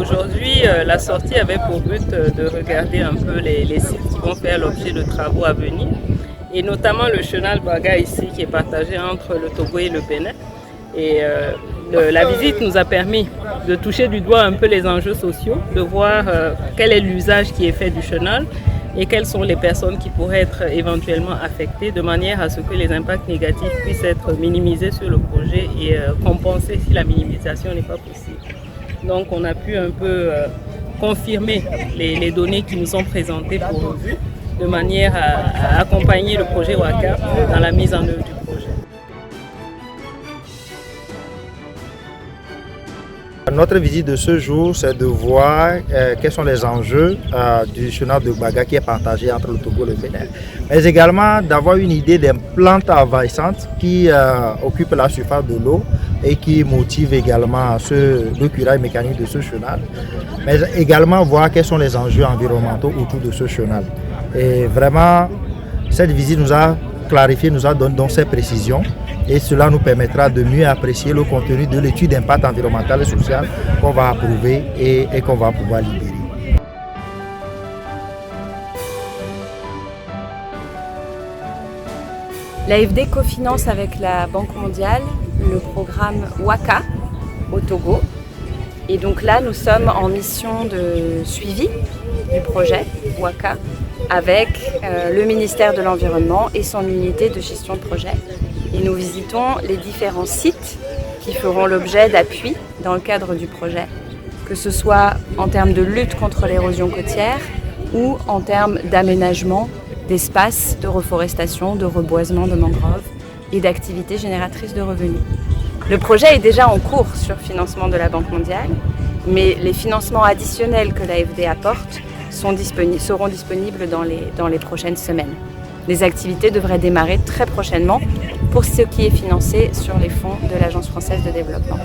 aujourd'hui, la sortie avait pour but de regarder un peu les sites qui vont faire l'objet de travaux à venir, et notamment le chenal Baga ici qui est partagé entre le Togo et le Bénin. Et la visite nous a permis de toucher du doigt un peu les enjeux sociaux, de voir quel est l'usage qui est fait du chenal et quelles sont les personnes qui pourraient être éventuellement affectées, de manière à ce que les impacts négatifs puissent être minimisés sur le projet et compensés si la minimisation n'est pas possible. Donc on a pu un peu confirmer les données qui nous sont présentées pour revue, de manière à accompagner le projet WACA dans la mise en œuvre du projet. Notre visite de ce jour, c'est de voir quels sont les enjeux du chenal de Baga qui est partagé entre le Togo et le Bénin, mais également d'avoir une idée des plantes envahissantes qui occupent la surface de l'eau et qui motivent également le curage mécanique de ce chenal, mais également voir quels sont les enjeux environnementaux autour de ce chenal. Et vraiment, cette visite nous a clarifié, nous a donné donc ces précisions. Et cela nous permettra de mieux apprécier le contenu de l'étude d'impact environnemental et social qu'on va approuver et qu'on va pouvoir libérer. L'AFD cofinance avec la Banque mondiale le programme WACA au Togo. Et donc là, nous sommes en mission de suivi du projet WACA avec le ministère de l'Environnement et son unité de gestion de projet. Et nous visitons les différents sites qui feront l'objet d'appui dans le cadre du projet, que ce soit en termes de lutte contre l'érosion côtière ou en termes d'aménagement d'espaces, de reforestation, de reboisement de mangroves et d'activités génératrices de revenus. Le projet est déjà en cours sur financement de la Banque mondiale, mais les financements additionnels que l'AFD apporte seront disponibles dans les prochaines semaines. Les activités devraient démarrer très prochainement pour ce qui est financé sur les fonds de l'Agence française de développement.